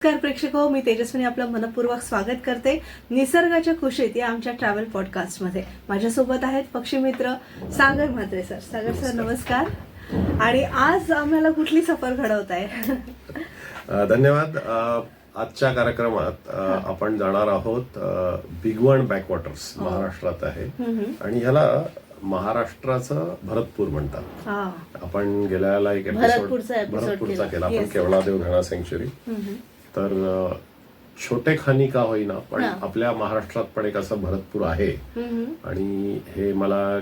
नमस्कार प्रेक्षको, मी तेजस्विनी आपलं मनपूर्वक स्वागत करते निसर्गाच्या कुशीत या आमच्या ट्रॅव्हल पॉडकास्टमध्ये. माझ्यासोबत आहेत पक्षीमित्र सागर म्हात्रे सर. सागर सर नमस्कार. आणि आज आम्हाला कुठली सफर घडवत आहे? धन्यवाद. आजच्या कार्यक्रमात आपण जाणार आहोत भिगवण बॅकवॉटर्स, महाराष्ट्रात आहे आणि ह्याला महाराष्ट्राचं भरतपूर म्हणतात. आपण गेल्याला एक भरतपूरचा केला आपण, केवळादेव घाणा सँक्च्युरी. तर छोटे खाणी का होईना पण आपल्या महाराष्ट्रात पण एक असं भरतपूर आहे. आणि हे मला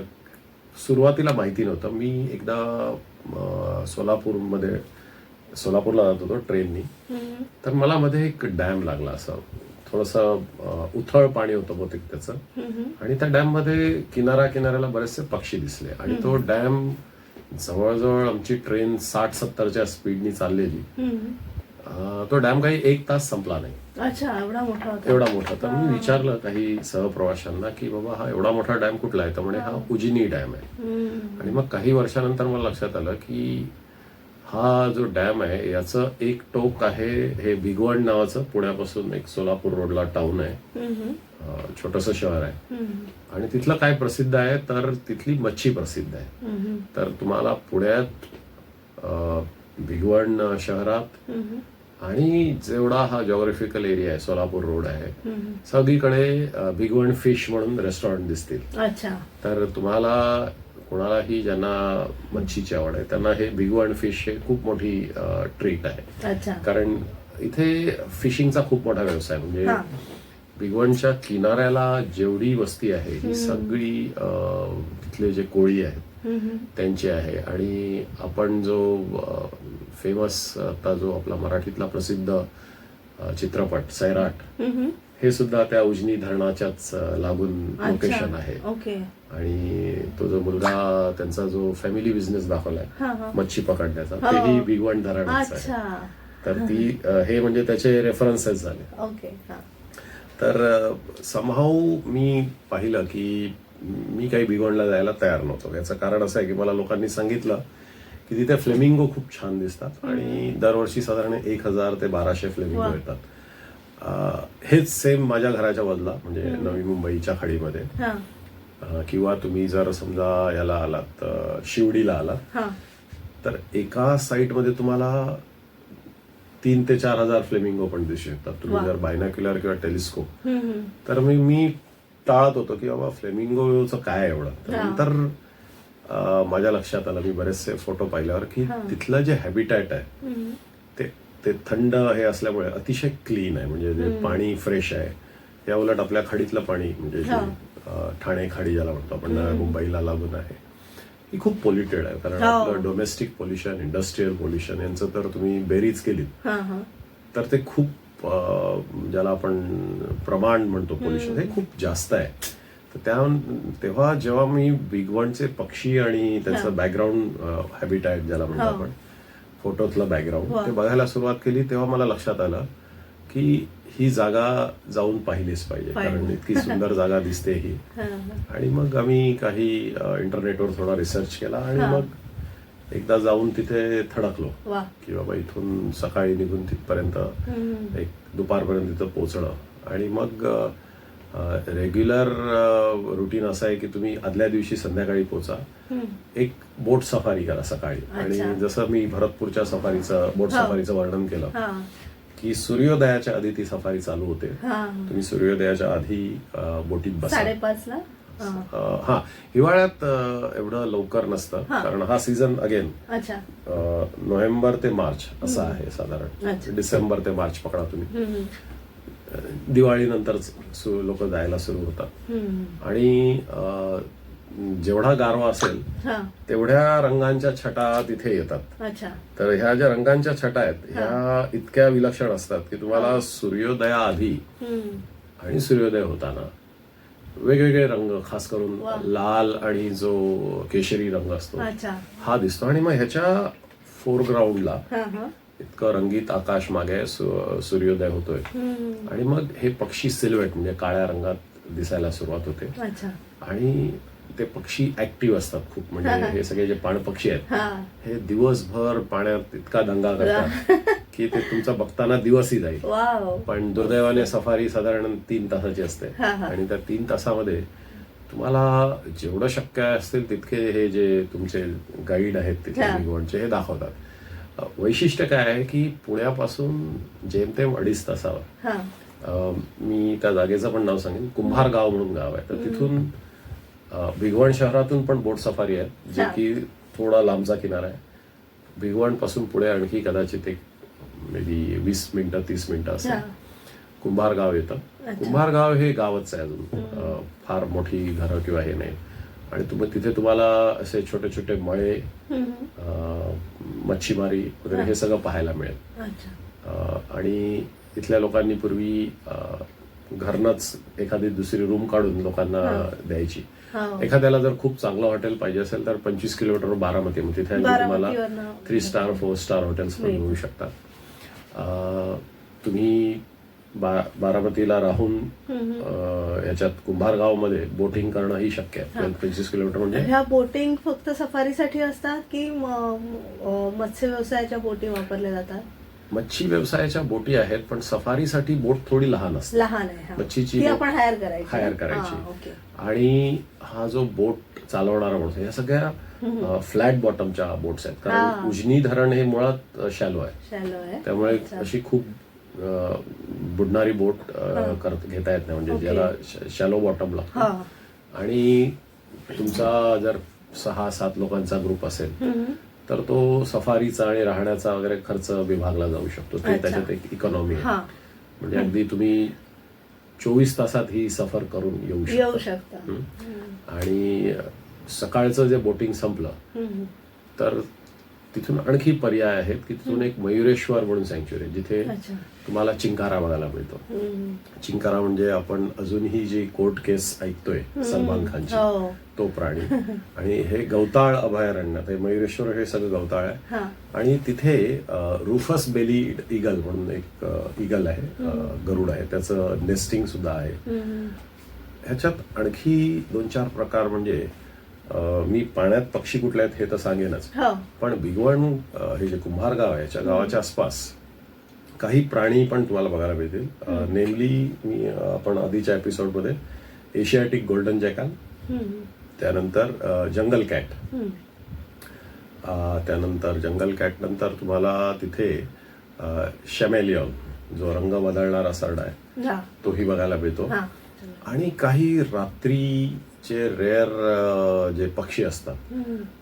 सुरुवातीला माहिती नव्हतं. मी एकदा सोलापूरला जात होतो ट्रेननी. तर मला मध्ये एक डॅम लागला, असं थोडंसं उथळ पाणी होतं बहुतेक त्याचं. आणि त्या डॅम मध्ये किनाऱ्याला बरेचसे पक्षी दिसले. आणि तो डॅम जवळजवळ आमची ट्रेन 60-70च्या स्पीडनी चाललेली. तो डॅम काही 1 तास संपला नाही. अच्छा, एवढा मोठा. तर मी विचारलं काही सहप्रवाशांना की बाबा हा एवढा मोठा डॅम कुठला आहे? तर म्हणे हा उजिनी डॅम आहे. आणि मग काही वर्षानंतर मला लक्षात आलं की हा जो डॅम आहे याचं एक टोक आहे हे भिगवण नावाचं, पुण्यापासून एक सोलापूर रोडला टाउन आहे, छोटस शहर आहे. आणि तिथलं काय प्रसिद्ध आहे तर तिथली मच्छी प्रसिद्ध आहे. तर तुम्हाला पुण्यात भिगवण शहरात आणि जेवढा हा जॉग्राफिकल एरिया आहे, सोलापूर रोड आहे, सगळीकडे भिगवण फिश म्हणून रेस्टॉरंट दिसतील. तर तुम्हाला कोणालाही ज्यांना मच्छीची आवड आहे त्यांना हे भिगवण फिश हे खूप मोठी ट्रीट आहे. कारण इथे फिशिंगचा खूप मोठा व्यवसाय. म्हणजे भिगवणच्या किनाऱ्याला जेवढी वस्ती आहे ही सगळी तिथले जे कोळी आहेत त्यांची आहे. आणि आपण जो फेमस आता जो आपला मराठीतला प्रसिद्ध चित्रपट सैराट, हे सुद्धा त्या उजनी धरणाच्याच लागून लोकेशन आहे. आणि तो जो मुलगा त्यांचा जो फॅमिली बिझनेस दाखवलाय मच्छी पकडण्याचा, तेही भिगवण धरणाचं आहे. तर ती हे म्हणजे त्याचे रेफरन्सेस झाले. तर समहाऊ मी पाहिलं की मी काही भिगवणला जायला तयार नव्हतो. याचं कारण असं आहे की मला लोकांनी सांगितलं की तिथे फ्लेमिंगो खूप छान दिसतात आणि दरवर्षी साधारण 1000 ते 1200 फ्लेमिंगो येतात. हेच सेम माझ्या घराच्या बाजूला म्हणजे नवी मुंबईच्या खाडीमध्ये. किंवा तुम्ही जर समजा याला आलात, शिवडीला आलात, तर एका साईट मध्ये तुम्हाला 3 ते 4000 फ्लेमिंगो पण दिसू शकतात. तुम्ही जर बायनॉक्युलर किंवा टेलिस्कोप. तर मी टाळत होतो की बाबा फ्लेमिंगोचं काय एवढं. नंतर माझ्या लक्षात आलं, मी बरेचसे फोटो पाहिल्यावर, की तिथलं जे हॅबिटॅट आहे ते थंड हे असल्यामुळे अतिशय क्लीन आहे. म्हणजे जे पाणी फ्रेश आहे. या उलट आपल्या खाडीतलं पाणी म्हणजे ठाणे खाडी ज्याला म्हणतो आपण, मुंबईला लागून आहे, ही खूप पोल्युटेड आहे. कारण आपलं डोमेस्टिक पोल्युशन, इंडस्ट्रियल पोल्युशन यांचं तर तुम्ही बेरीज केलीत तर ते खूप, ज्याला आपण प्रमाण म्हणतो पोल्युशन, हे खूप जास्त आहे. तर तेव्हा जेव्हा मी भिगवणचे पक्षी आणि त्यांचं बॅकग्राऊंड हॅबिटॅट ज्याला म्हणतो आपण, फोटोतलं बॅकग्राऊंड ते बघायला सुरुवात केली, तेव्हा मला लक्षात आलं की ही जागा जाऊन पाहिलीच पाहिजे. कारण इतकी सुंदर जागा दिसते ही. आणि मग आम्ही काही इंटरनेटवर थोडा रिसर्च केला आणि मग एकदा जाऊन तिथे थडकलो की बाबा इथून सकाळी निघून तिथपर्यंत एक दुपारपर्यंत तिथं पोहोचणं. आणि मग रेग्युलर रुटीन असं आहे की तुम्ही आदल्या दिवशी संध्याकाळी पोहोचा, एक बोट सफारी करा सकाळी. आणि जसं मी भरतपूरच्या बोट सफारीचं वर्णन केलं की सूर्योदयाच्या आधी ती सफारी चालू होते. तुम्ही सूर्योदयाच्या आधी बोटीत बसा. 5:30 हिवाळ्यात एवढं लवकर नसतं, कारण हा सीझन अगेन नोव्हेंबर ते मार्च असा आहे साधारण. डिसेंबर ते मार्च पकडा तुम्ही. दिवाळीनंतर लोक जायला सुरू होतात. आणि जेवढा गारवा असेल तेवढ्या रंगांच्या छटा तिथे येतात. तर ह्या ज्या रंगांच्या छटा आहेत ह्या इतक्या विलक्षण असतात की तुम्हाला सूर्योदयाआधी आणि सूर्योदय होताना वेगवेगळे रंग, खास करून लाल आणि जो केशरी रंग असतो हा दिसतो. आणि मग ह्याच्या फोरग्राऊंडला इतकं रंगीत आकाश मागे सूर्योदय होतोय. आणि मग हे पक्षी सिल्हवेट म्हणजे काळ्या रंगात दिसायला सुरुवात होते. आणि ते पक्षी ऍक्टिव्ह असतात खूप. म्हणजे हे सगळे जे पाणपक्षी आहेत हा. हे दिवसभर पाण्यात इतका दंगा करतात की ते तुमचा बघताना दिवसही जाईल. वाव. पण दुर्दैवाने सफारी साधारण 3 तासाची असते हा, हा. आणि त्या 3 तासामध्ये तुम्हाला जेवढं शक्य असतील तितके हे जे तुमचे गाईड आहेत तिथे हा. भिगवणचे हे दाखवतात. वैशिष्ट्य काय आहे की पुण्यापासून जेमतेम 2.5 तासावर मी त्या जागेचं पण नाव सांगेन, कुंभार गाव म्हणून गाव आहे. तर तिथून भिगवण शहरातून पण बोट सफारी आहे जे हा. की थोडा लांबचा किनारा आहे. भिगवण पासून पुढे आणखी कदाचित एक मे बी 20 मिनिटं 30 मिनिटं असं हा. कुंभार गाव येतं. कुंभार गाव हे गावच आहे अजून, फार मोठी घरं किंवा हे नाही. आणि तिथे तुम्हाला असे छोटे छोटे मळे, मच्छीमारी वगैरे हे सगळं पाहायला मिळेल. आणि इथल्या लोकांनी पूर्वी घरनंच एखादी दुसरी रूम काढून लोकांना द्यायची. एखाद्याला जर खूप चांगलं हॉटेल पाहिजे असेल तर 25 किलोमीटर बारामती, मग तिथे तुम्हाला 3 स्टार 4 स्टार हॉटेल्स पण मिळू शकतात. तुम्ही बारामतीला राहून याच्यात कुंभारगाव मध्ये बोटिंग करणंही शक्य आहे. 25 किलोमीटर म्हणजे. ह्या बोटिंग फक्त सफारीसाठी असतात की मत्स्य व्यवसायाच्या बोटी वापरल्या जातात? मच्छी व्यवसायाच्या बोटी आहेत पण सफारीसाठी बोट थोडी लहान असते. लहान आहे. मच्छीची आपण हायर करायची. आणि हा जो बोट चालवणारा माणूस, या सगळ्या फ्लॅट बॉटमच्या बोट्स आहेत. कारण उजनी धरण हे मुळात शॅलो आहे, त्यामुळे अशी खूप बुडणारी बोट घेता येत नाही. म्हणजे ज्याला शॅलो बॉटम लागतो. आणि तुमचा जर 6-7 लोकांचा ग्रुप असेल तर तो सफारीचा आणि राहण्याचा वगैरे खर्च विभागला जाऊ शकतो. ते त्याच्यात एक इकॉनॉमी आहे. म्हणजे अगदी तुम्ही 24 तासात ही सफर करून येऊ शकता. आणि सकाळचं जे बोटिंग संपलं तर तिथून आणखी पर्याय आहेत की तिथून एक मयुरेश्वर म्हणून सँक्च्युरी आहे जिथे तुम्हाला चिंकारा बघायला मिळतो. चिंकारा म्हणजे आपण अजूनही जी कोर्ट केस ऐकतोय सलमान खानची, तो प्राणी. आणि हे गवताळ अभयारण्यात, मयुरेश्वर हे सगळं गवताळ आहे. आणि तिथे रुफस बेली इगल म्हणून एक इगल आहे, गरुड आहे, त्याचं नेस्टिंग सुद्धा आहे. ह्याच्यात आणखी 2-4 प्रकार, म्हणजे मी पाण्यात पक्षी कुठले आहेत हे तर सांगेनच, पण भिगवण हे जे कुंभार गाव आहे याच्या गावाच्या आसपास काही प्राणी पण तुम्हाला बघायला मिळतील. नेमली आपण आधीच्या एपिसोडमध्ये एशियाटिक गोल्डन जॅकल, त्यानंतर जंगल कॅट, त्यानंतर जंगल कॅट नंतर तुम्हाला तिथे शॅमेलियन जो रंग बदलणारा सरडा आहे तोही बघायला मिळतो. आणि काही रात्रीचे रेअर जे पक्षी असतात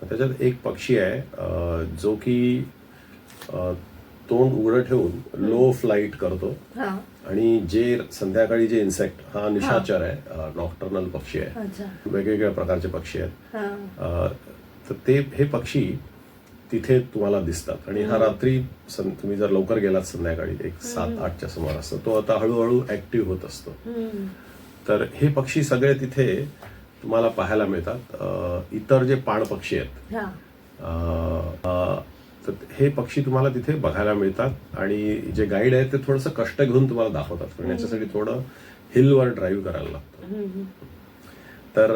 त्याच्यात एक पक्षी आहे जो की तोंड उघडं ठेवून लो फ्लाईट करतो. आणि जे संध्याकाळी जे इन्सेक्ट, हा निशाचर आहे, नॉक्टर्नल पक्षी आहे. वेगवेगळ्या प्रकारचे पक्षी आहेत. तर ते हे पक्षी तिथे तुम्हाला दिसतात. आणि हा रात्री तुम्ही जर लवकर गेलात संध्याकाळी 7-8च्या सुमारास तो आता हळूहळू ऍक्टिव्ह होत असतो. तर हे पक्षी सगळे तिथे तुम्हाला पाहायला मिळतात. इतर जे पाणपक्षी आहेत तर हे पक्षी तुम्हाला तिथे बघायला मिळतात. आणि जे गाईड आहेत ते थोडंसं कष्ट घेऊन तुम्हाला दाखवतात, पण याच्यासाठी थोडं हिलवर ड्राईव्ह करायला लागतं. तर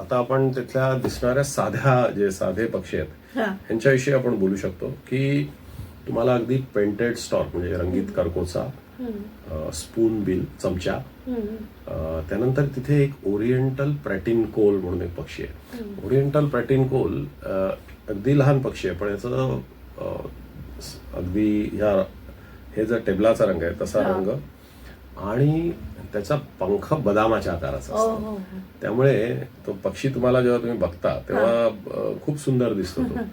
आता आपण तिथल्या दिसणाऱ्या साधे पक्षी आहेत यांच्याविषयी आपण बोलू शकतो. की तुम्हाला अगदी पेंटेड स्टॉर्क म्हणजे रंगीत करकोचा, स्पून बिल चमचा, त्यानंतर तिथे एक ओरिएंटल प्रॅटिन कोल म्हणून एक पक्षी आहे. ओरिएंटल प्रॅटिन कोल अगदी लहान पक्षी आहे, पण याचं अगदी हे जर टेबलाचा रंग आहे तसा रंग, आणि त्याचा पंख बदामाच्या आकाराचा असतो. त्यामुळे तो पक्षी तुम्हाला जेव्हा तुम्ही बघता तेव्हा खूप सुंदर दिसतो तो.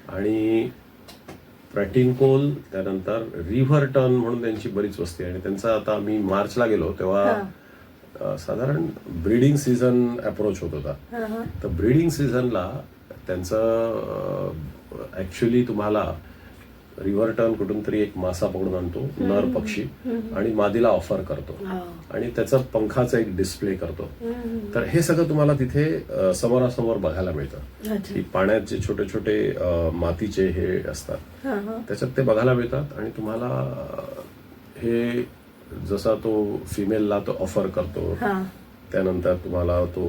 आणि प्रॅटिन कोल, त्यानंतर रिव्हर टर्न म्हणून त्यांची बरीच वस्ती आहे. आणि त्यांचा आता आम्ही मार्चला गेलो तेव्हा साधारण ब्रीडिंग सीझन अप्रोच होत होता. तर ब्रीडिंग सीझनला त्यांचं ऍक्च्युली तुम्हाला रिव्हर टर्न कुठून तरी एक मासा पकडून आणतो, नर पक्षी, आणि मादीला ऑफर करतो आणि त्याचा पंखाचा एक डिस्प्ले करतो. तर हे सगळं तुम्हाला तिथे समोरासमोर बघायला मिळतं. की पाण्यात जे छोटे छोटे मातीचे हे असतात त्याच्यात ते बघायला मिळतात. आणि तुम्हाला हे जसा तो फिमेलला तो ऑफर करतो, त्यानंतर तुम्हाला तो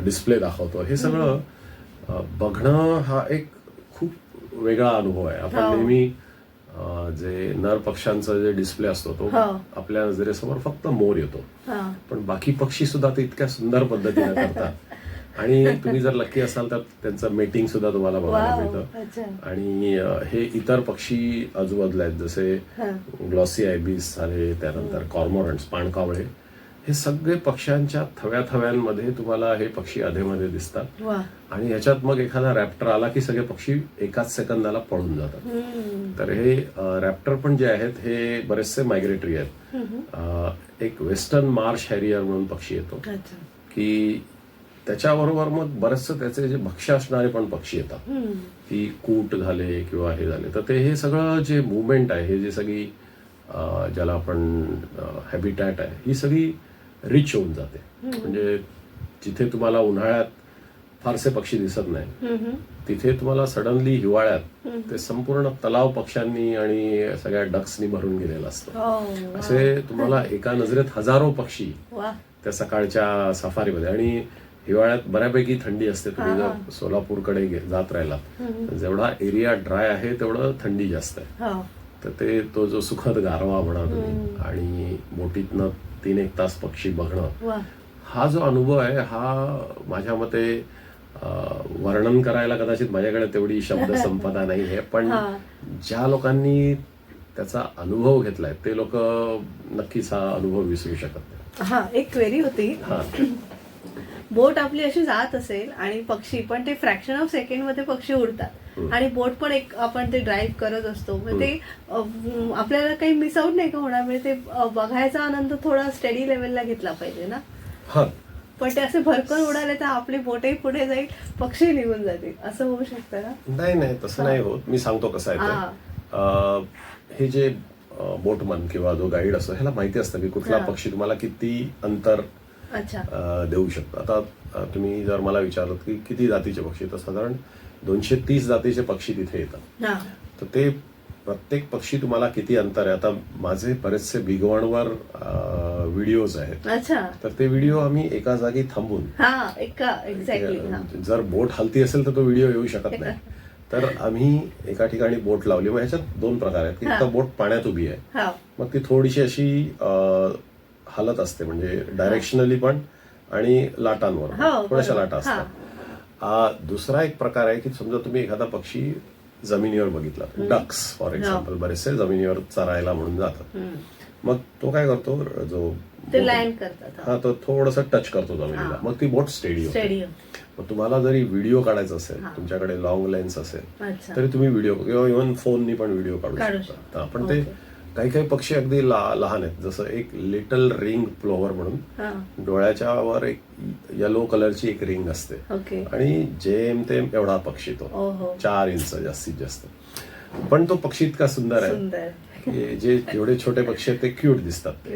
डिस्प्ले दाखवतो, हे सगळं बघणं हा एक खूप वेगळा अनुभव आहे. आपण नेहमी जे नर पक्ष्यांचा जे डिस्प्ले असतो तो आपल्या नजरेसमोर फक्त मोर येतो, पण बाकी पक्षी सुद्धा ते इतक्या सुंदर पद्धतीने करतात. आणि तुम्ही जर लकी असाल तर त्यांचं मेटिंग सुद्धा तुम्हाला बघायला मिळतं. आणि हे इतर पक्षी आजूबाजूला आहेत, जसे ग्लॉसी आयबिस झाले, त्यानंतर कॉर्मोरंट्स, पाणकावळे, हे सगळे पक्ष्यांच्या थव्या थव्यांमध्ये तुम्हाला हे पक्षी अधेमध्ये दिसतात. आणि ह्याच्यात मग एखादा रॅप्टर आला की सगळे पक्षी एकाच सेकंदाला पळून जातात. तर हे रॅप्टर पण जे आहेत हे बरेचसे मायग्रेटरी आहेत. एक वेस्टर्न मार्श हॅरियर म्हणून पक्षी येतो की त्याच्याबरोबर मग बरेचसे त्याचे जे भक्ष्य असणारे पण पक्षी येतात, की कूट झाले किंवा हे झाले. तर ते हे सगळं जे मुवमेंट आहे, हे जे सगळी ज्याला आपण हॅबिटॅट आहे, ही सगळी रिच होऊन जाते. म्हणजे जिथे तुम्हाला उन्हाळ्यात फारसे पक्षी दिसत नाही, तिथे तुम्हाला सडनली हिवाळ्यात ते संपूर्ण तलाव पक्ष्यांनी आणि सगळ्या डक्सनी भरून गेलेलं असतं. असे तुम्हाला एका नजरेत हजारो पक्षी त्या सकाळच्या सफारीमध्ये. आणि हिवाळ्यात बऱ्यापैकी थंडी असते. तुम्ही जर सोलापूरकडे जात राहिलात, जेवढा एरिया ड्राय आहे तेवढं थंडी जास्त आहे. तर ते तो जो सुखद गारवा म्हणा तुम्ही, आणि बोटीतनं 3-1 तास पक्षी बघणं, हा जो अनुभव आहे हा माझ्या मते वर्णन करायला कदाचित माझ्याकडे तेवढी शब्द संपदा नाही आहे, पण ज्या लोकांनी त्याचा अनुभव घेतलाय ते लोक नक्कीच हा अनुभव विसरू शकत नाही. एक क्वेरी होती, बोट आपली अशी जात असेल आणि पक्षी पण ते फ्रॅक्शन ऑफ सेकंड मध्ये पक्षी उडतात आणि बोट पण एक आपण ते ड्राईव्ह करत असतो, ते आपल्याला काही मिस आउट नाही का होणार? म्हणजे ते बघायचा आनंद थोडा स्टडी लेवलला घेतला पाहिजे ना. पण ते असे भरकन उडाले तर आपली बोटही पुढे जाईल, पक्षी निघून जातील, असं होऊ शकतं ना? नाही, तसं नाही होत. मी सांगतो कसं आहे. हे जे बोटमन किंवा जो गाईड असतो ह्याला माहिती असतं की कुठला पक्षी तुम्हाला किती अंतर देऊ शकतो. आता तुम्ही जर मला विचारलं की किती जातीचे पक्षी, तर साधारण 230 जातीचे पक्षी तिथे येतात. तर ते प्रत्येक पक्षी तुम्हाला किती अंतर आहे. आता माझे बरेचसे बिगवणवर व्हिडिओज आहेत, तर ते व्हिडिओ आम्ही एका जागी थांबून, जर बोट हलती असेल तर तो व्हिडिओ येऊ शकत नाही, तर आम्ही एका ठिकाणी बोट लावली. मग ह्याच्यात 2 प्रकार आहेत, की बोट पाण्यात उभी आहे, मग ती थोडीशी अशी हलत असते, म्हणजे डायरेक्शनली पण आणि लाटांवर थोड्याशा लाटा असतात. दुसरा एक प्रकार आहे की समजा तुम्ही एखादा पक्षी जमिनीवर बघितला, डक्स फॉर एक्झाम्पल, बरेचसे जमिनीवर चरायला म्हणून जातात. मग तो काय करतो, जो लँड करतात, तो थोडस टच करतो जमिनीला, मग ती बोट स्टेडी होते. मग तुम्हाला जरी व्हिडिओ काढायचा असेल, तुमच्याकडे लॉंग लेन्स असेल, तरी तुम्ही व्हिडिओ किंवा इव्हन फोननी पण व्हिडिओ काढू शकता. पण ते काही पक्षी अगदी लहान आहेत, जसं एक लिटल रिंग प्लोवर म्हणून, डोळ्याच्या वर एक येलो कलरची एक रिंग असते, आणि जेमतेम एवढा पक्षी तो 4 इंच जास्तीत जास्त. पण तो पक्षी इतका सुंदर आहे की जे जेवढे छोटे पक्षी आहेत ते क्यूट दिसतात.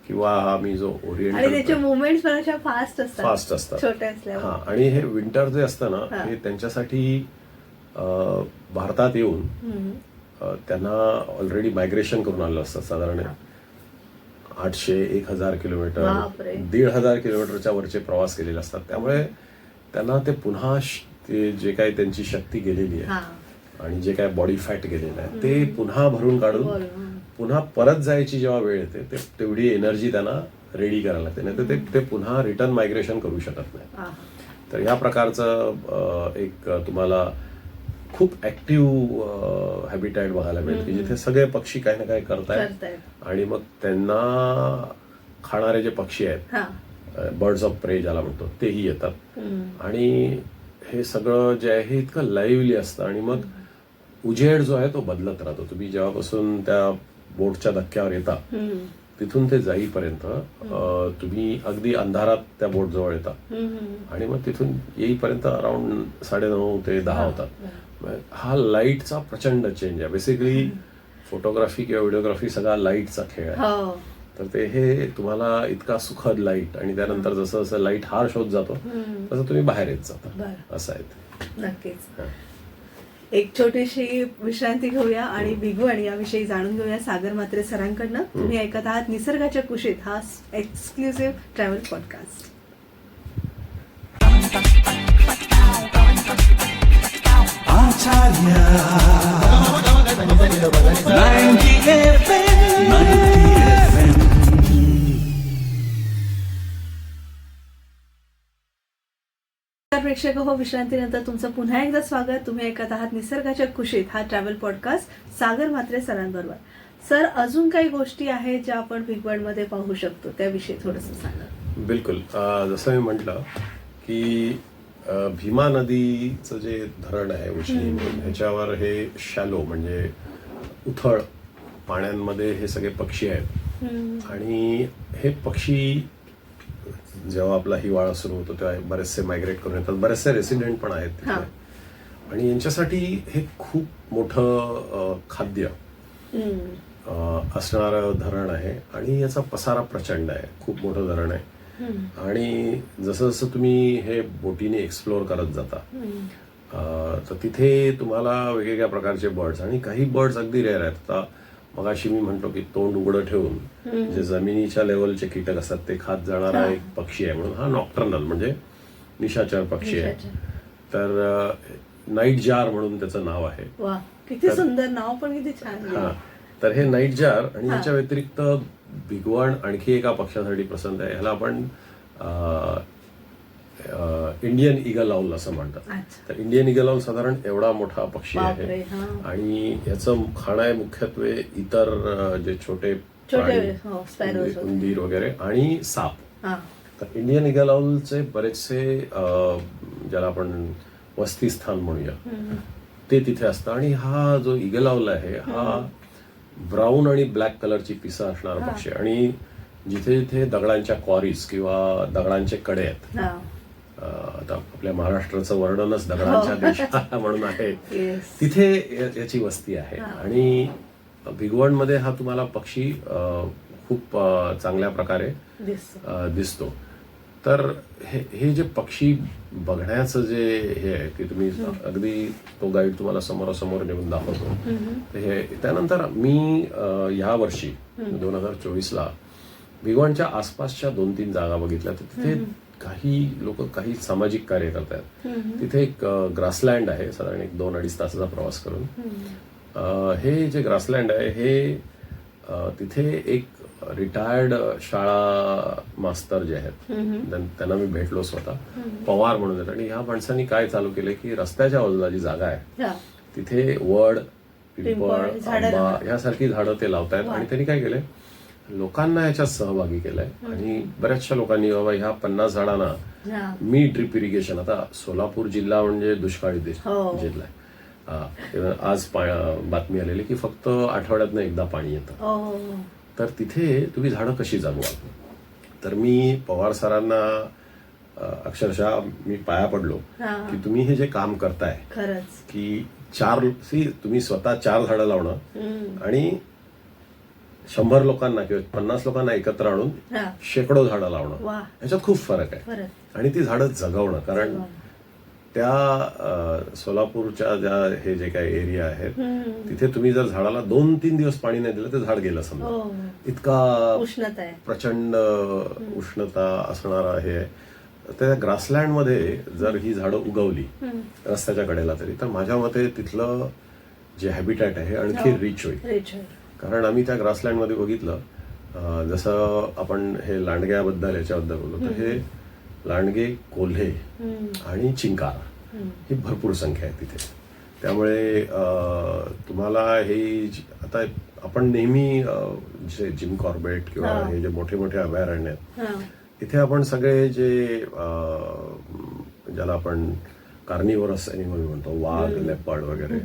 किंवा आम्ही जो ओरिएंटल मुवमेंट्स फास्ट असतात. आणि हे विंटर जे असतं ना, हे त्यांच्यासाठी भारतात येऊन त्यांना ऑलरेडी मायग्रेशन करून आलेलं असतं. साधारण 800-1000 किलोमीटर, 1500 किलोमीटरच्या वरचे प्रवास केलेले असतात. त्यामुळे त्यांना ते पुन्हा ते जे काही त्यांची शक्ती गेलेली आहे आणि जे काय बॉडी फॅट गेलेलं आहे ते पुन्हा भरून काढून पुन्हा परत जायची जेव्हा वेळ येते तेवढी एनर्जी त्यांना रेडी करायला लागते, नाही तर ते पुन्हा रिटर्न मायग्रेशन करू शकत नाही. तर ह्या प्रकारचं एक तुम्हाला खूप ऍक्टिव्ह हॅबिटॅट बघायला मिळेल की जिथे सगळे पक्षी काही ना काही करतायत, आणि मग त्यांना खाणारे जे पक्षी आहेत, बर्ड्स ऑफ प्रे ज्याला म्हणतो, तेही येतात. आणि हे सगळं जे आहे हे इतकं लाईव्हली असतं. आणि मग उजेड जो आहे तो बदलत राहतो. तुम्ही जेव्हापासून त्या बोटच्या धक्क्यावर येता तिथून ते जाईपर्यंत तुम्ही अगदी अंधारात त्या बोट जवळ येता, आणि मग तिथून येईपर्यंत अराउंड 9:30 ते 10 होतात. हा लाईटचा प्रचंड चेंज आहे. बेसिकली फोटोग्राफी किंवा व्हिडिओग्राफी सगळा लाईटचा खेळ आहे. तर ते हे तुम्हाला इतका सुखद लाईट, आणि त्यानंतर जसं जसं लाईट हार्श होत जातो तसं तुम्ही बाहेर येत जाता, असं आहे. नक्कीच. एक छोटीशी विश्रांती घेऊया आणि बिगवण याविषयी जाणून घेऊया सागर म्हात्रे सरांकडनं. तुम्ही ऐकत आहात निसर्गाच्या कुशीत, हा एक्सक्लुसिव्ह ट्रॅव्हल पॉडकास्ट. प्रेक्षक हो, विश्रांतीनंतर तुमचं पुन्हा एकदा स्वागत. तुम्ही ऐकत आहात निसर्गाच्या कुशीत हा ट्रॅव्हल पॉडकास्ट सागर म्हात्रे सरांबरोबर. सर, अजून काही गोष्टी आहेत ज्या आपण भिगवणमध्ये पाहू शकतो, त्याविषयी थोडंसं सांगा. बिलकुल. जसं मी म्हटलं की भीमा नदीचं जे धरण आहे उजनी, ह्याच्यावर हे शॅलो म्हणजे उथळ पाण्यांमध्ये हे सगळे पक्षी आहेत. आणि हे पक्षी जेव्हा आपला हिवाळा सुरू होतो तेव्हा बरेचसे मायग्रेट करून येतात, बरेचसे रेसिडेंट पण आहेत तिथे. आणि यांच्यासाठी हे खूप मोठं खाद्य असणारं धरण आहे आणि याचा पसारा प्रचंड आहे, खूप मोठं धरण आहे. आणि जसं जसं तुम्ही हे बोटीने एक्सप्लोअर करत जाता तर तिथे तुम्हाला वेगवेगळ्या प्रकारचे बर्ड्स, आणि काही बर्ड्स अगदी रेअर आहेत. आता मगाशी मी म्हटलो की तोंड उघडं ठेवून जे जमिनीच्या लेवलचे कीटक असतात ते खात जाणारा एक पक्षी आहे, म्हणून हा नॉक्टर्नल म्हणजे निशाचर पक्षी आहे. तर नाईट जार म्हणून त्याचं नाव आहे. वा, किती सुंदर नाव, पण किती छान. हा, तर हे नाईट जार. आणि याच्या व्यतिरिक्त भिगवण आणखी एका पक्षासाठी पसंत आहे. ह्याला आपण इंडियन ईगल आऊल असं म्हणतात. तर इंडियन ईगल आऊल साधारण एवढा मोठा पक्षी आहे आणि याचं खाणं आहे मुख्यत्वे इतर जे छोटे उंदीर वगैरे आणि साप. तर इंडियन ईगल आऊलचे बरेचसे ज्याला आपण वस्तीस्थान म्हणूया ते तिथे असतं. आणि हा जो ईगल आऊल आहे हा ब्राऊन आणि ब्लॅक कलरची पिसं असणारा पक्षी आहे. आणि जिथे जिथे दगडांच्या क्वारीज किंवा दगडांचे कडे आहेत, आता आपल्या महाराष्ट्राचं वर्णनच दगडांच्या देश म्हणून आहे, तिथे याची वस्ती आहे. आणि भिगवणमध्ये हा तुम्हाला पक्षी खूप चांगल्या प्रकारे दिसतो. तर हे जे पक्षी बघण्याचं जे हे आहे की तुम्ही अगदी तो गाईड तुम्हाला समोरासमोर नेऊन दाखवतो. तर हे त्यानंतर मी ह्या वर्षी 2024ला भिगवणच्या आसपासच्या 2-3 जागा बघितल्या. तर तिथे काही लोक काही सामाजिक कार्य करतात. तिथे एक ग्रासलँड आहे, साधारण 2-2.5 तासाचा प्रवास करून. हे जे ग्रासलँड आहे हे तिथे एक रिटायर्ड शाळा मास्तर जे आहेत त्यांना मी भेटलो स्वतः, पवार म्हणून आहेत. आणि ह्या माणसांनी काय चालू केलं की रस्त्याच्या बाजूला जी जागा आहे तिथे वड, पिंपळ, आंबा ह्यासारखी झाडं ते लावतायत. आणि त्यांनी काय केलंय, लोकांना याच्यात सहभागी केलंय. आणि बऱ्याचशा लोकांनी बाबा ह्या 50 झाडांना मी ड्रिप इरिगेशन, आता सोलापूर जिल्हा म्हणजे दुष्काळी जिल्हा आहे. आज बातमी आलेली की फक्त आठवड्यातनं एकदा पाणी येतं. तर तिथे तुम्ही झाडं कशी जगवाल. तर मी पवार सरांना अक्षरशः मी पाया पडलो की तुम्ही हे जे काम करताय की तुम्ही स्वतः 4 झाडं लावणं आणि 100 लोकांना किंवा 50 लोकांना एकत्र आणून शेकडो झाडं लावणं, ह्याच्यात खूप फरक आहे. आणि ती झाडं जगवणं, कारण त्या सोलापूरच्या ज्या हे जे काही एरिया आहेत तिथे तुम्ही जर झाडाला 2-3 दिवस पाणी नाही दिलं तर झाड गेलं समजा. इतका प्रचंड उष्णता असणारा हे आहे. त्या ग्रासलँडमध्ये जर ही झाडं उगवली रस्त्याच्या कडेला तरी, तर माझ्या मते तिथलं जे हॅबिटॅट आहे आणखी रिच होईल. कारण आम्ही त्या ग्रासलँडमध्ये बघितलं, जसं आपण हे लांडग्याबद्दल याच्याबद्दल बोललो, तर हे लांडगे, कोल्हे आणि चिंकारा ही भरपूर संख्या आहे तिथे. त्यामुळे तुम्हाला हे आता आपण नेहमी जे जिम कॉर्बेट किंवा हे जे मोठे मोठे अभयारण्य आहेत इथे आपण सगळे जे ज्याला आपण कार्निवरस ॲनिमल म्हणतो, वाघ, लेपर्ड वगैरे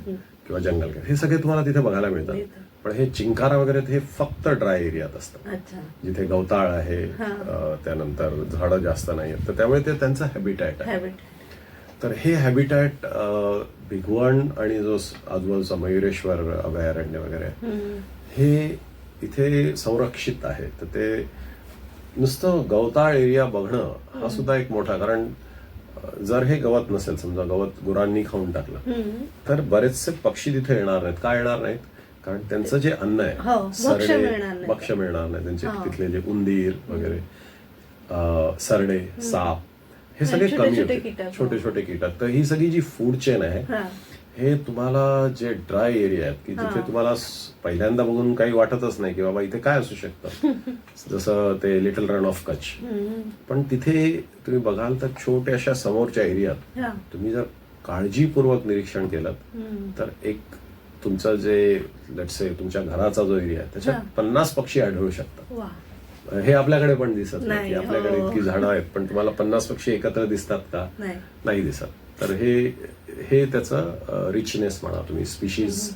किंवा जंगल, हे सगळे तुम्हाला तिथे बघायला मिळतात. पण हे चिंकारा वगैरे हे फक्त ड्राय एरियात असतं, जिथे गवताळ आहे, त्यानंतर झाडं जास्त नाही आहेत. तर त्यामुळे ते त्यांचं हॅबिटॅट आहे. तर हे हॅबिटॅट भिगवण आणि जो आजूबाजूचा मयुरेश्वर अभयारण्य वगैरे हे इथे संरक्षित आहे. तर ते नुसतं गवताळ एरिया बघणं हा सुद्धा एक मोठा, कारण जर हे गवत नसेल, समजा गवत गुरांनी खाऊन टाकलं तर बरेचसे पक्षी तिथे येणार नाहीत. का येणार नाहीत? कारण त्यांचं जे अन्न आहे सरडे, भक्ष्य मिळणार नाही. त्यांचे तिथले जे उंदीर वगैरे, सरडे, साप, हे सगळे छोटे कमी छोटे होते, कीटक. छोटे छोटे कीटक. तर ही सगळी जी फूड चेन आहे हा. हे तुम्हाला जे ड्राय एरिया आहेत की जिथे तुम्हाला पहिल्यांदा बघून काही वाटतच नाही की बाबा इथे काय असू शकतं, जसं ते लिटल रन ऑफ कच्छ, पण तिथे तुम्ही बघाल तर छोट्याशा समोरच्या एरियात हा. तुम्ही जर काळजीपूर्वक निरीक्षण केलं तर एक तुमचं जे लेट्स से तुमच्या घराचा जो एरिया आहे त्याच्यात 50 पक्षी आढळू शकतात. वा. हे आपल्याकडे पण दिसत नाही की नाही, आपल्याकडे हो. इतकी झाडं आहेत, पण तुम्हाला 50 पक्षी एकत्र दिसतात का? नाही. नाही दिसत. तर हे त्याचं रिचनेस म्हणा, तुम्ही स्पीशीज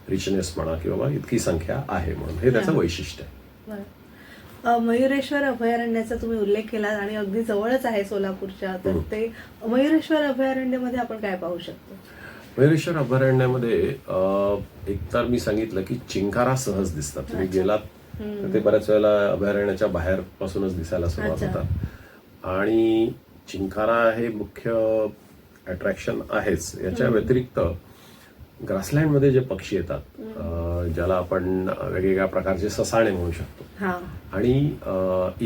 रिचनेस म्हणा की बाबा इतकी संख्या आहे म्हणून, हे त्याचं वैशिष्ट्य आहे. बरं. मयुरेश्वर अभयारण्याचा तुम्ही उल्लेख केला आणि अगदी जवळच आहे सोलापूरच्या, तर ते मयुरेश्वर अभयारण्यामध्ये आपण काय पाहू शकतो? मयुरेश्वर अभयारण्यामध्ये एकतर मी सांगितलं की चिंकारा सहज दिसतात. तुम्ही गेलात तर ते बऱ्याच वेळेला अभयारण्याच्या बाहेर पासूनच दिसायला सुरुवात होतात आणि चिंकारा हे मुख्य अट्रॅक्शन आहेच. याच्या व्यतिरिक्त ग्रासलँडमध्ये जे पक्षी येतात ज्याला आपण वेगवेगळ्या प्रकारचे ससाणे म्हणू शकतो, आणि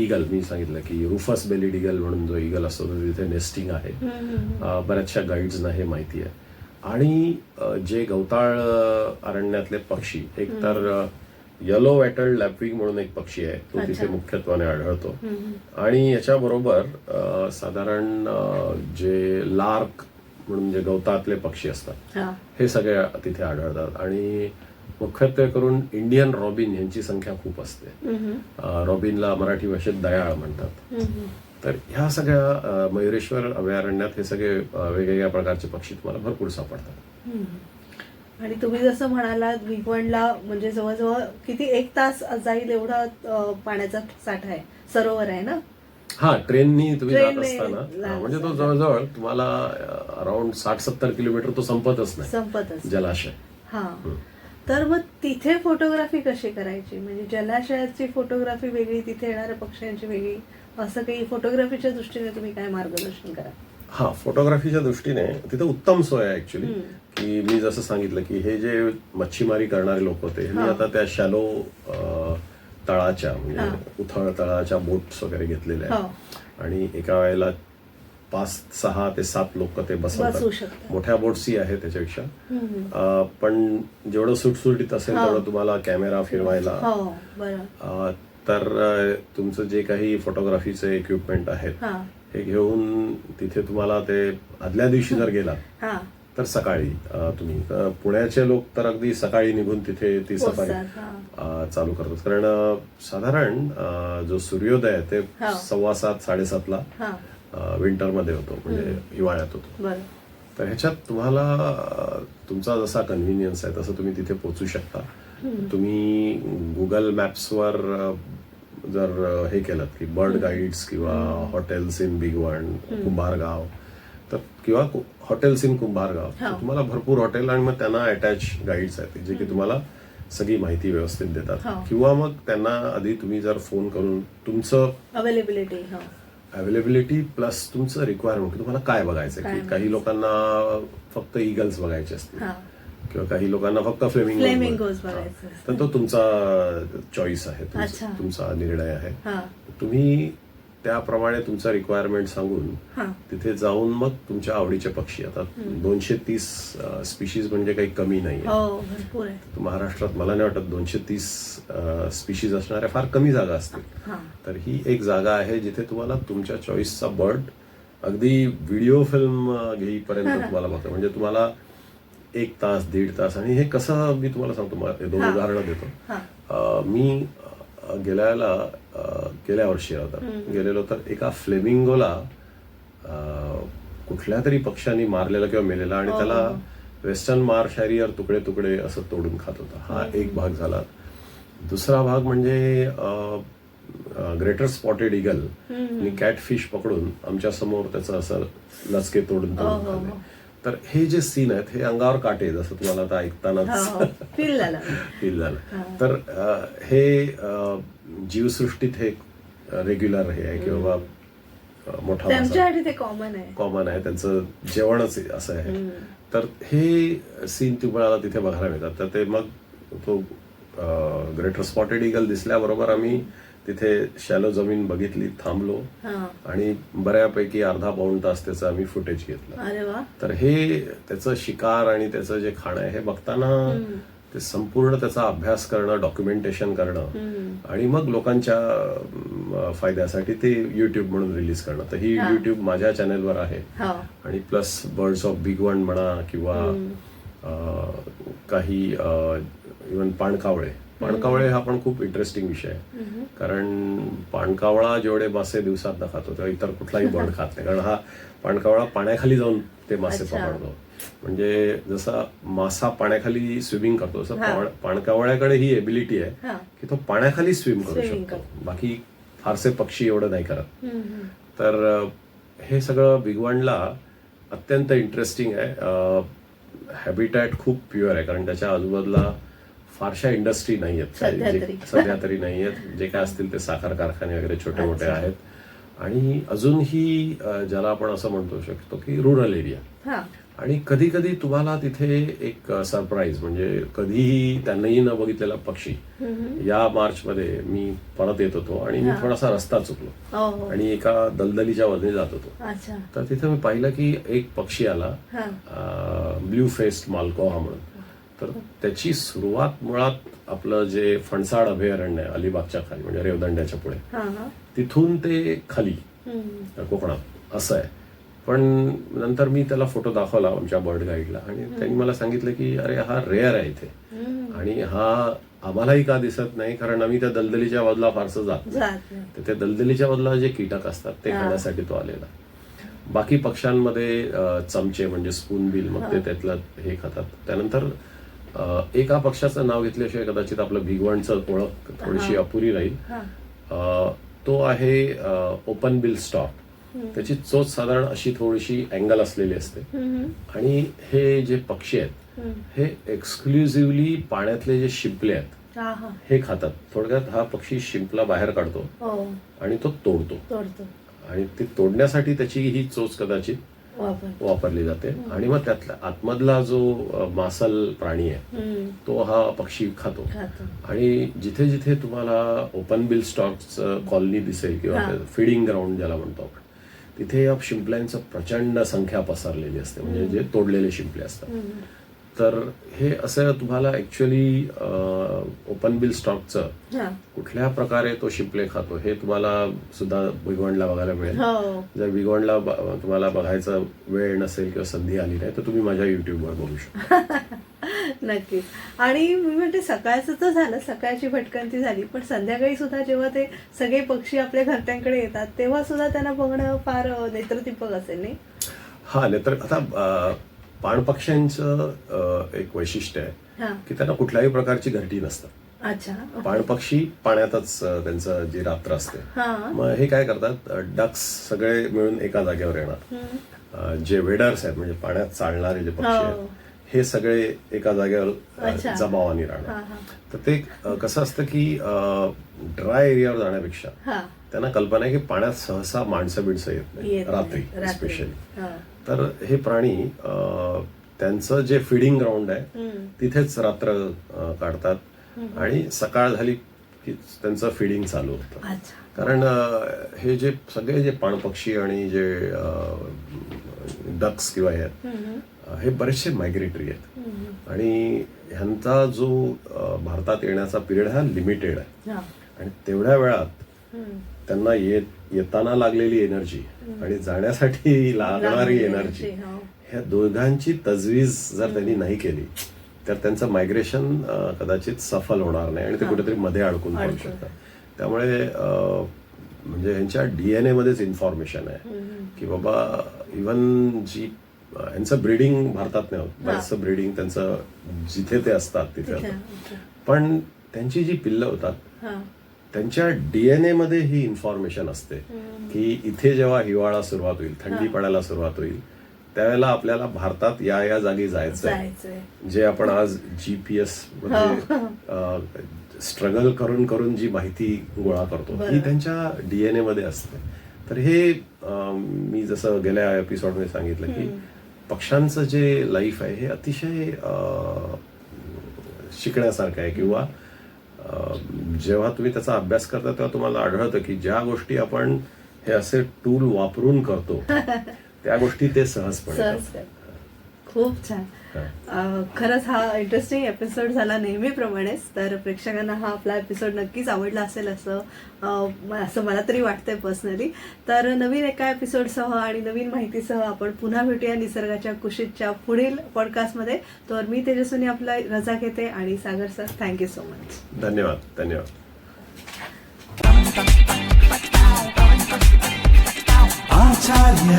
ईगल, मी सांगितलं की रुफस बेलिड ईगल म्हणून जो ईगल असतो तो तिथे नेस्टिंग आहे. बऱ्याचशा गाईड्सना हे माहिती आहे. आणि जे गवताळ अरण्यातले पक्षी, एक तर येलो वॅटल्ड लॅपविंग म्हणून एक पक्षी आहे, तो तिथे मुख्यत्वाने आढळतो. आणि याच्याबरोबर साधारण जे लार्क म्हणून जे गवतातले पक्षी असतात हे सगळे तिथे आढळतात. आणि मुख्यत्वे करून इंडियन रॉबिन यांची संख्या खूप असते. रॉबिनला मराठी भाषेत दयाळ म्हणतात. तर ह्या सगळ्या मयुरेश्वर अभयारण्यात हे सगळे वेगवेगळ्या प्रकारचे पक्षी तुम्हाला भरपूर सापडतात. आणि तुम्ही जसं म्हणालात भिगवणला म्हणजे जवळजवळ किती 1 तास जाईल एवढा पाण्याचा साठा आहे, सरोवर आहे ना? हा, ट्रेननी तुम्ही जात असताना म्हणजे तो जवळजवळ तुम्हाला अराउंड 60-70 किलोमीटर तो संपतच नाही जलाशय. हा. तर मग तिथे फोटोग्राफी कशी करायची? म्हणजे जलाशयाची फोटोग्राफी वेगळी, तिथे येणाऱ्या पक्ष्यांची वेगळी, असं काही फोटोग्राफीच्या दृष्टीने तुम्ही काय मार्गदर्शन करा? हा, फोटोग्राफीच्या दृष्टीने तिथे उत्तम सोय आहे ऍक्च्युली. की मी जसं सांगितलं की हे जे मच्छीमारी करणारे लोक होते हे आता त्या शॅलो तळाच्या म्हणजे उथळ तळाच्या बोट्स वगैरे घेतलेल्या आहेत आणि एका वेळेला 5, 6 ते 7 लोक ते बसवतात. मोठ्या बोट्सही आहे त्याच्यापेक्षा, पण जेवढं सुटसुटीत असेल तेवढं तुम्हाला कॅमेरा फिरवायला. तर तुमचं जे काही फोटोग्राफीचे इक्विपमेंट आहेत हे घेऊन तिथे तुम्हाला ते आदल्या दिवशी जर गेला तर सकाळी तुम्ही, पुण्याचे लोक तर अगदी सकाळी निघून तिथे ती सफारी चालू करतात. कारण साधारण जो सूर्योदय आहे ते 7:15-7:30 ला विंटरमध्ये होतो, म्हणजे हिवाळ्यात होतो. तर ह्याच्यात तुम्हाला तुमचा जसा कन्व्हिनियन्स आहे तसं तुम्ही तिथे पोहोचू शकता. तुम्ही गुगल मॅप्सवर जर हे केलं की बर्ड गाईड्स किंवा हॉटेल्स इन भिगवण, कुंभारगाव, तर किंवा हॉटेल्स इन कुंभारगाव, तुम्हाला भरपूर हॉटेल आणि मग त्यांना अटॅच गाईड्स आहेत जे की तुम्हाला सगळी माहिती व्यवस्थित देतात. किंवा मग त्यांना आधी तुम्ही जर फोन करून तुमचं अवेलेबिलिटी प्लस तुमचं रिक्वायरमेंट, तुम्हाला काय बघायचं, की काही लोकांना फक्त ईगल्स बघायचे असतील किंवा काही लोकांना फक्त फ्लेमिंगोज बघायचे, तर तो तुमचा चॉईस आहे, तुमचा निर्णय आहे. तुम्ही त्याप्रमाणे तुमचा रिक्वायरमेंट सांगून तिथे जाऊन मग तुमच्या आवडीचे पक्षी, आता 230 स्पीशीज म्हणजे काही कमी नाही. महाराष्ट्रात मला नाही वाटत 230 स्पीशीज असणाऱ्या फार कमी जागा असतील. तर ही एक जागा आहे जिथे तुम्हाला तुमच्या चॉईसचा बर्ड अगदी व्हिडिओ फिल्म घेईपर्यंत तुम्हाला बघतो. म्हणजे तुम्हाला 1 तास 1.5 तास. आणि हे कसं मी तुम्हाला सांगतो, 2 उदाहरणं देतो. मी गेल्या वर्षी गेलेलो, तर एका फ्लेमिंगोला कुठल्या तरी पक्ष्यांनी मारलेला किंवा मेलेला आणि त्याला वेस्टर्न मार्श हॅरियर तुकडे तुकडे असं तोडून खात होता. हा एक भाग झाला. दुसरा भाग म्हणजे ग्रेटर स्पॉटेड ईगल आणि कॅटफिश पकडून आमच्या समोर त्याचं असं लचके तोडून खाल्ले. तर हे जे सीन आहेत हे अंगावर काटे, जसं तुम्हाला आता ऐकतानाच फील झालं. तर हे जीवसृष्टीत हे रेग्युलर हे आहे की बाबा मोठा कॉमन आहे, त्यांचं जेवणच असं आहे. तर हे सीन तुम्हाला तिथे बघायला मिळतात. तर ते मग तो ग्रेटर स्पॉटेड ईगल दिसल्याबरोबर आम्ही तिथे शॅलो जमीन बघितली, थांबलो हा. आणि बऱ्यापैकी अर्धा पाऊण तास त्याचं आम्ही फुटेज घेतलं. अरे वा. तर हे त्याचं शिकार आणि त्याचं जे खाणं आहे हे बघताना ते संपूर्ण त्याचा अभ्यास करणं, डॉक्युमेंटेशन करणं आणि मग लोकांच्या फायद्यासाठी ते युट्यूब म्हणून रिलीज करणं. तर ही युट्यूब माझ्या चॅनेलवर आहे आणि plus birds of big one म्हणा किंवा काही इव्हन पाणकावळे हा पण खूप इंटरेस्टिंग विषय आहे. कारण पाणकावळा जेवढे मासे दिवसात खातो तेव्हा इतर कुठलाही बर्ड खात नाही. कारण हा पाणकावळा पाण्याखाली जाऊन ते मासे पकडतो. म्हणजे जसा मासा पाण्याखाली स्विमिंग करतो तसं पाणकावळ्याकडे ही एबिलिटी आहे की तो पाण्याखाली स्विम करू शकतो. बाकी फारसे पक्षी एवढं नाही करत. तर हे सगळं बिगवणला अत्यंत इंटरेस्टिंग आहे. हॅबिटॅट खूप प्युअर आहे कारण त्याच्या आजूबाजूला फारशा इंडस्ट्री नाही आहेत, सध्या तरी नाही आहेत. जे काय असतील ते साखर कारखाने वगैरे छोटे मोठे आहेत. आणि अजूनही ज्याला आपण असं म्हणतो शकतो की रुरल एरिया. आणि कधी कधी तुम्हाला तिथे एक सरप्राईज म्हणजे कधीही त्यांनाही न बघितलेला पक्षी. या मार्चमध्ये मी परत येत होतो आणि मी थोडासा रस्ता चुकलो आणि एका दलदलीच्या वरती जात होतो. तर तिथे मी पाहिलं की एक पक्षी आला, ब्ल्यू फेस्ड मालकोहा म्हणून. तर त्याची सुरुवात मुळात आपलं जे फणसाड अभयारण्य आहे अलिबागच्या खाली म्हणजे रेवदंड्याच्या पुढे, तिथून ते खाली कोकणात असं आहे. पण नंतर मी त्याला फोटो दाखवला आमच्या बर्ड गाईडला आणि त्यांनी मला सांगितलं की अरे हा रेअर आहे इथे आणि हा आम्हालाही का दिसत नाही कारण आम्ही त्या दलदलीच्या बाजूला फारसं जात नाही. तर त्या दलदलीच्या बाजूला जे कीटक असतात ते खाण्यासाठी तो आलेला. बाकी पक्ष्यांमध्ये चमचे म्हणजे स्पूनबिल मग ते त्यातलं हे खातात. त्यानंतर एका पक्षाचं नाव घेतल्याशिवाय कदाचित आपलं भिगवणचं ओळख थोडीशी अपुरी राहील. तो आहे ओपन बिल स्टॉक. त्याची चोच साधारण अशी थोडीशी अँगल असलेली असते आणि हे जे पक्षी आहेत हे एक्सक्लुझिव्हली पाण्यातले जे शिंपले आहेत हे खातात. थोडक्यात हा पक्षी शिंपला बाहेर काढतो आणि तो तोडतो आणि ते तोडण्यासाठी त्याची ही चोच कदाचित वापरली जाते. आणि मग त्यातला आतमधला जो मासल प्राणी आहे तो हा पक्षी खातो. आणि जिथे जिथे तुम्हाला ओपन बिल स्टॉकचं कॉलनी दिसेल किंवा फीडिंग ग्राउंड ज्याला म्हणतो आपण तिथे या शिंपल्यांचं प्रचंड संख्या पसरलेली असते म्हणजे जे तोडलेले शिंपले असतात. तर हे असं तुम्हाला ऍक्च्युअली ओपन बिल स्टॉकचं कुठल्या प्रकारे तो शिंपले खातो हे तुम्हाला सुद्धा भिगवणला बघायला मिळेल. जर भिगवणला तुम्हाला बघायचा वेळ नसेल किंवा संधी आली नाही तर तुम्ही माझ्या युट्यूबवर बघू शकता. नक्कीच. आणि मी म्हणते सकाळचं तर झालं, सकाळची भटकंती झाली, पण संध्याकाळी सुद्धा जेव्हा ते सगळे पक्षी आपल्या घरट्यांकडे येतात तेव्हा सुद्धा त्यांना बघणं फार नेत्रदीपक असेल नाही? हा नेत्र. आता पाणपक्ष्यांचं एक वैशिष्ट्य आहे की त्यांना कुठल्याही प्रकारची घरटी नसतात. पाणपक्षी पाण्यातच त्यांचं जी रात्र असते. मग हे काय करतात, डक्स सगळे मिळून एका जागेवर येणार. जे वेडर्स आहेत म्हणजे पाण्यात चालणारे जे पक्षी आहेत हे सगळे एका जागेवर जमावाने राहणार. तर ते कसं असतं की ड्राय एरियावर जाण्यापेक्षा त्यांना कल्पना आहे की पाण्यात सहसा माणसं बिडसं येत नाही रात्री स्पेशली. तर हे प्राणी त्यांचं जे फीडिंग ग्राउंड आहे तिथेच रात्र काढतात आणि सकाळ झाली की त्यांचं फीडिंग चालू होतं. कारण हे जे सगळे जे पाणपक्षी आणि जे डक्स किंवा हे बरेचसे मायग्रेटरी आहेत आणि ह्यांचा जो भारतात येण्याचा पिरियड हा लिमिटेड आहे. आणि तेवढ्या वेळात त्यांना येताना लागलेली एनर्जी आणि जाण्यासाठी लागणारी एनर्जी ह्या दोघांची तजवीज जर त्यांनी नाही केली तर त्यांचं मायग्रेशन कदाचित सफल होणार नाही आणि ते कुठेतरी मध्ये अडकून पडू शकतात. त्यामुळे म्हणजे ह्यांच्या DNA मध्येच इन्फॉर्मेशन आहे की बाबा इव्हन जी यांचं ब्रीडिंग भारतात नाही होत, बरंचसं ब्रीडिंग त्यांचं जिथे ते असतात तिथे होतं. पण त्यांची जी पिल्लं होतात त्यांच्या DNA मध्ये ही इन्फॉर्मेशन असते की इथे जेव्हा हिवाळा सुरुवात होईल, थंडी पडायला सुरुवात होईल त्यावेळेला आपल्याला भारतात या जागी जायचंय. जे आपण आज GPS मध्ये स्ट्रगल करून करून जी माहिती गोळा करतो ही त्यांच्या DNA मध्ये असते. तर हे मी जसं गेल्या एपिसोडमध्ये सांगितलं की पक्ष्यांचं जे लाईफ आहे हे अतिशय शिकण्यासारखं आहे किंवा जेव्हा तुम्ही त्याचा अभ्यास करता तेव्हा तुम्हाला आढळतं की ज्या गोष्टी आपण हे असे टूल वापरून करतो त्या गोष्टी ते सहजपणे सहज करतात. खूप छान. खरंच हा इंटरेस्टिंग एपिसोड झाला नेहमीप्रमाणेच. तर प्रेक्षकांना हा आपला एपिसोड नक्कीच आवडला असेल असं मला तरी वाटतंय पर्सनली. तर नवीन एका एपिसोडसह आणि नवीन माहितीसह आपण पुन्हा भेटूया निसर्गाच्या कुशीतच्या पुढील पॉडकास्टमध्ये. तर मी तेजस्विनी आपला रजा घेते आणि सागर सर थँक्यू सो मच. धन्यवाद. धन्यवाद. आचार्य